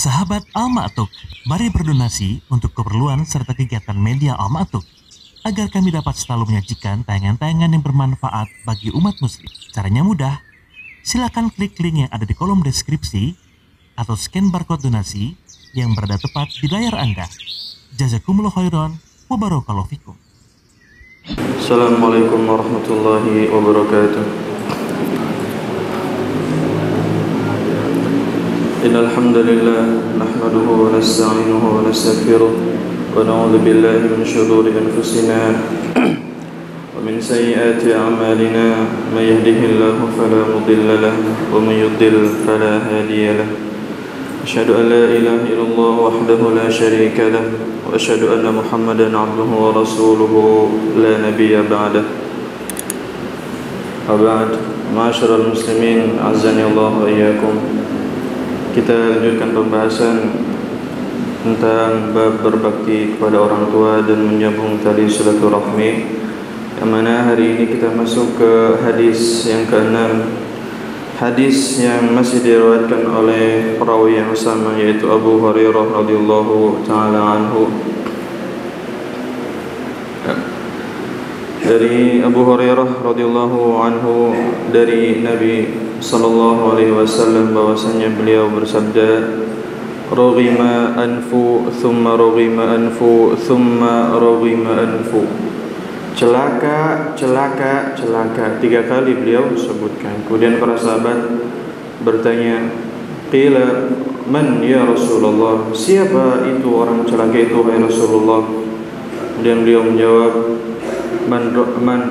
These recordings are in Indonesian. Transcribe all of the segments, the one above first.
Sahabat Al-Ma'tuk, mari berdonasi untuk keperluan serta kegiatan media Al-Ma'tuk agar kami dapat selalu menyajikan tayangan-tayangan yang bermanfaat bagi umat muslim. Caranya mudah, silakan klik link yang ada di kolom deskripsi atau scan barcode donasi yang berada tepat di layar Anda. Jazakumullah khairan wa barakallahu fikum. Assalamualaikum warahmatullahi wabarakatuh. Innal hamdalillah nahmaduhu wa nasta'inuhu wa nastaghfiruh wa na'udzu billahi min shururi anfusina wa min sayyiati a'malina may yahdihillahu fala mudilla lahu wa may yudlil fala hadiya lahu. Asyhadu an la ilaha illallah wahdahu la syarika lahu wa asyhadu anna Muhammadan 'abduhu wa rasuluhu la nabiyya ba'dah. Wa ba'd, ma'asyiral muslimin, azani Allah wa iyyakum. Kita lanjutkan pembahasan tentang bab berbakti kepada orang tua dan menyambung tali silaturahmi, yang mana hari ini kita masuk ke hadis yang ke-6, hadis yang masih diriwayatkan oleh perawi yang sama, yaitu Abu Hurairah radhiyallahu taala anhu. Dari Abu Hurairah radhiyallahu anhu dari Nabi sallallahu alaihi wasallam bahwasanya beliau bersabda, "Raghima anfu thumma raghima anfu thumma raghima anfu." Celaka, celaka, celaka. 3 kali beliau sebutkan. Kemudian para sahabat bertanya, "Qila man ya Rasulullah?" Siapa itu orang celaka itu wahai Rasulullah? Kemudian beliau menjawab, Man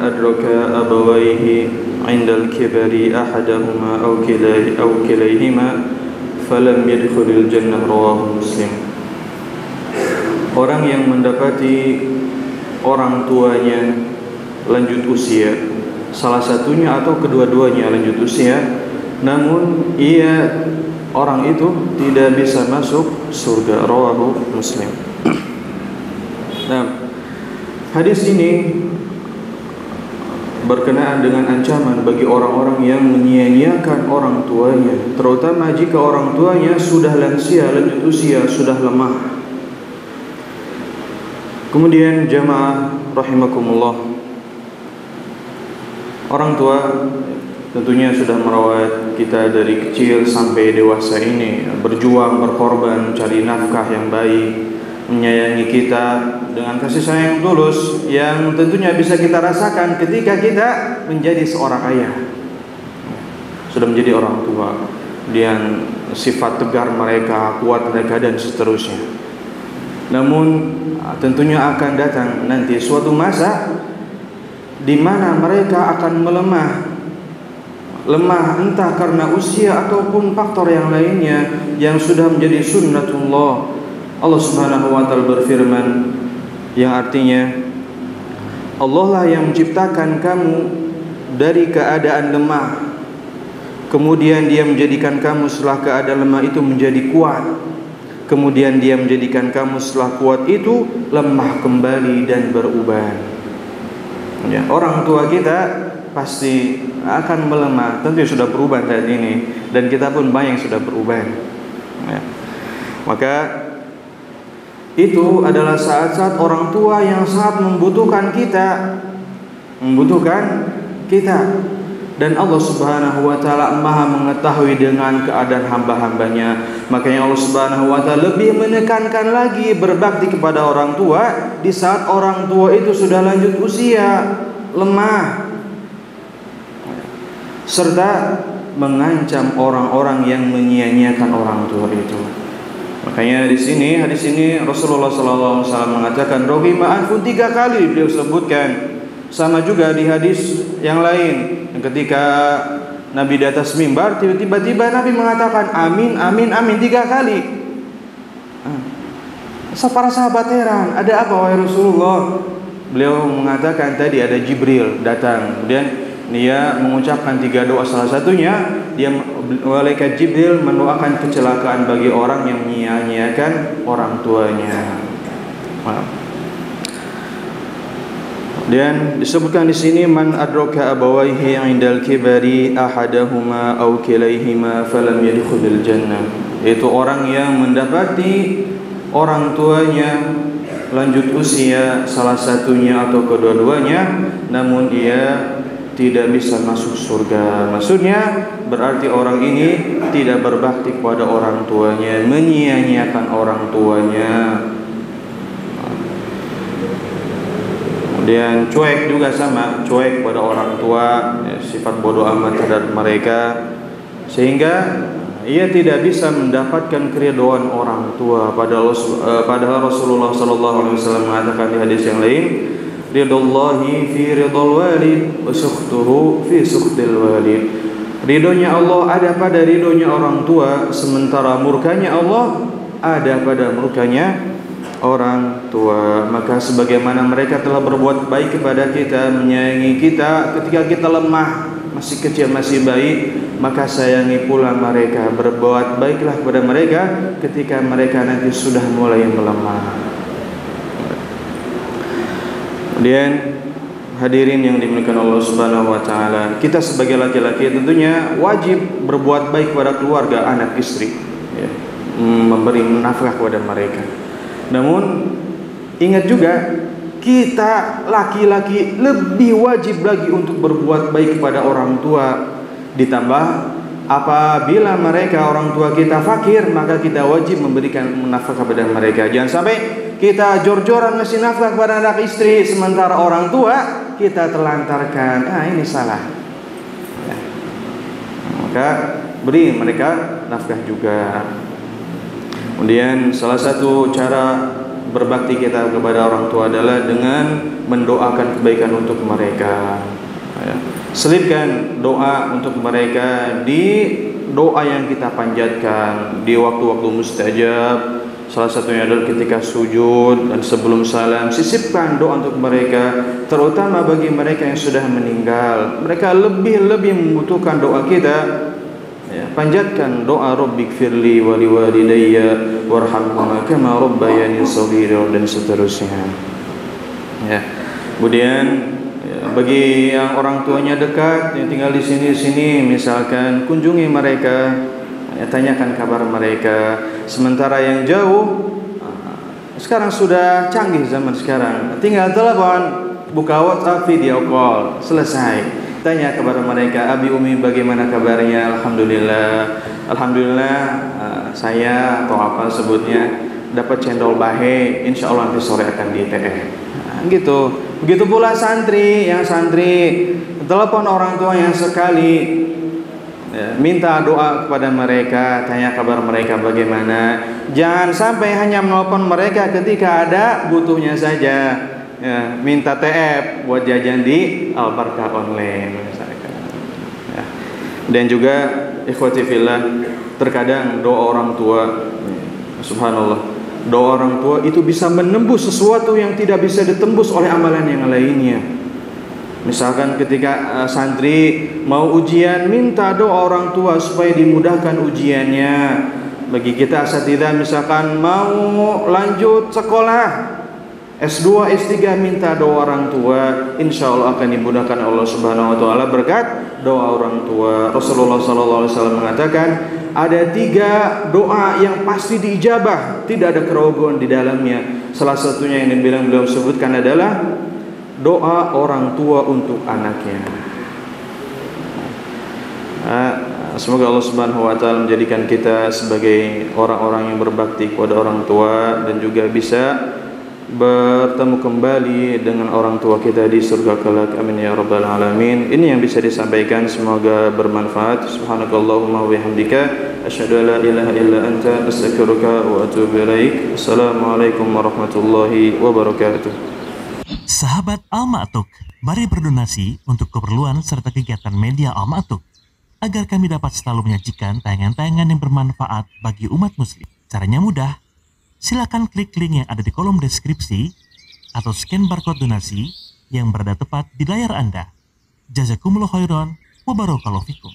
adraka abawaihi indal kibari ahadahuma aw kilayhima falam yadkhulul jannah, rawahu Muslim. Orang yang mendapati orang tuanya lanjut usia, salah satunya atau kedua-duanya lanjut usia, namun orang itu tidak bisa masuk surga, rawahu Muslim. Nah, hadis ini berkenaan dengan ancaman bagi orang-orang yang menyia-nyiakan orang tuanya, terutama jika orang tuanya sudah lansia, lanjut usia, sudah lemah. Kemudian jamaah rahimakumullah, orang tua tentunya sudah merawat kita dari kecil sampai dewasa ini, berjuang, berkorban, cari nafkah yang baik, menyayangi kita dengan kasih sayang tulus yang tentunya bisa kita rasakan ketika kita menjadi seorang ayah, sudah menjadi orang tua, dan sifat tegar mereka, kuat mereka, dan seterusnya. Namun tentunya akan datang nanti suatu masa di mana mereka akan lemah entah karena usia ataupun faktor yang lainnya yang sudah menjadi sunnatullah. Allah Subhanahu wa taala berfirman yang artinya, Allah lah yang menciptakan kamu dari keadaan lemah, kemudian Dia menjadikan kamu setelah keadaan lemah itu menjadi kuat, kemudian Dia menjadikan kamu setelah kuat itu lemah kembali dan berubah. Ya, orang tua kita pasti akan melemah, tentu sudah berubah saat ini, dan kita pun banyak yang sudah berubah. Ya. Maka itu adalah saat-saat orang tua yang sangat membutuhkan kita, dan Allah Subhanahu wa taala Maha mengetahui dengan keadaan hamba-hambanya. Makanya Allah Subhanahu wa taala lebih menekankan lagi berbakti kepada orang tua di saat orang tua itu sudah lanjut usia, lemah, serta mengancam orang-orang yang menyia-nyiakan orang tua itu. Makanya di sini hadis ini Rasulullah sallallahu alaihi wasallam mengatakan rohima anfun 3 kali beliau sebutkan. Sama juga di hadis yang lain, ketika Nabi di atas mimbar tiba-tiba Nabi mengatakan amin amin amin 3 kali. Para sahabat heran, ada apa wahai Rasulullah? Beliau mengatakan tadi ada Jibril datang, kemudian dia mengucapkan 3 doa, salah satunya malaikat Jibril mendoakan kecelakaan bagi orang yang menyia-nyiakan orang tuanya. Dan disebutkan di sini man adraka abawaihi indal kibari ahadahuma aw kilayhima falam yadkhulul jannah. yaitu orang yang mendapati orang tuanya lanjut usia, salah satunya atau kedua-duanya, namun dia tidak bisa masuk surga. Maksudnya berarti orang ini tidak berbakti kepada orang tuanya, menyia-nyiakan orang tuanya. Kemudian cuek juga sama, cuek pada orang tua, ya, sifat bodoh amat terhadap mereka, sehingga ia tidak bisa mendapatkan keridhaan orang tua. Padahal Rasulullah SAW mengatakan di hadis yang lain, ridallahi fi ridal walid wa sukhtuhu fi sukhtil walid. Ridhonya Allah ada pada ridhonya orang tua, sementara murkanya Allah ada pada murkanya orang tua. Maka sebagaimana mereka telah berbuat baik kepada kita, menyayangi kita ketika kita lemah, masih kecil, masih bayi, maka sayangi pula mereka, berbuat baiklah kepada mereka ketika mereka nanti sudah mulai melemah. Kemudian hadirin yang dimuliakan Allah Subhanahu wa taala, kita sebagai laki-laki tentunya wajib berbuat baik kepada keluarga, anak, istri, ya, memberi nafkah kepada mereka. Namun ingat juga, kita laki-laki lebih wajib lagi untuk berbuat baik kepada orang tua. Ditambah apabila mereka orang tua kita fakir, maka kita wajib memberikan nafkah kepada mereka. Jangan sampai kita jor-joran ngasih nafkah kepada anak istri, sementara orang tua kita telantarkan. Ini salah. Ya. Maka beri mereka nafkah juga. Kemudian salah satu cara berbakti kita kepada orang tua adalah dengan mendoakan kebaikan untuk mereka. Selipkan doa untuk mereka di doa yang kita panjatkan di waktu-waktu mustajab. Salah satunya adalah ketika sujud dan sebelum salam. Sisipkan doa untuk mereka, terutama bagi mereka yang sudah meninggal. Mereka lebih membutuhkan doa kita. Ya, panjatkan doa Rabbik firli wa liwalidayya warhamhuma kama rabbayani shaghira dan seterusnya. Ya. Kemudian ya, bagi yang orang tuanya dekat yang tinggal di sini misalkan kunjungi mereka, ya, tanyakan kabar mereka. Sementara yang jauh, sekarang sudah canggih zaman sekarang, tinggal telepon, buka WhatsApp, video call, selesai. Tanya kepada mereka, abi umi bagaimana kabarnya? Alhamdulillah, saya atau apa sebutnya dapat cendol bahe, insya Allah nanti sore akan di TE. Gitu. Begitu pula santri, telepon orang tua yang sekali, ya, minta doa kepada mereka, tanya kabar mereka bagaimana. Jangan sampai hanya menelpon mereka ketika ada butuhnya saja. Ya, minta TF buat jajan di Al-Barkah online misalkan. Ya. Dan juga ikhwati fillah, terkadang doa orang tua, subhanallah, doa orang tua itu bisa menembus sesuatu yang tidak bisa ditembus oleh amalan yang lainnya. Misalkan ketika santri mau ujian, minta doa orang tua supaya dimudahkan ujiannya. Bagi kita asatidzah misalkan mau lanjut sekolah S2, S3, minta doa orang tua, insya Allah akan dimudahkan Allah Subhanahu wa taala berkat doa orang tua. Rasulullah SAW mengatakan ada 3 doa yang pasti diijabah, tidak ada keraguan di dalamnya. Salah satunya yang beliau sebutkan adalah doa orang tua untuk anaknya. Semoga Allah Subhanahu wa taala menjadikan kita sebagai orang-orang yang berbakti kepada orang tua dan juga bisa bertemu kembali dengan orang tua kita di surga kelak. Amin ya rabbal alamin. Ini yang bisa disampaikan, semoga bermanfaat. Subhanakallahumma wa bihamdika asyhadu an la ilaha illa anta astaghfiruka wa atubu ilaik. Assalamualaikum warahmatullahi wabarakatuh. Sahabat Al-Ma'tuk, mari berdonasi untuk keperluan serta kegiatan media Al-Ma'tuk agar kami dapat selalu menyajikan tayangan-tayangan yang bermanfaat bagi umat muslim. Caranya mudah. Silakan klik link yang ada di kolom deskripsi atau scan barcode donasi yang berada tepat di layar Anda. Jazakumullah khairan wa barakallahu fikum.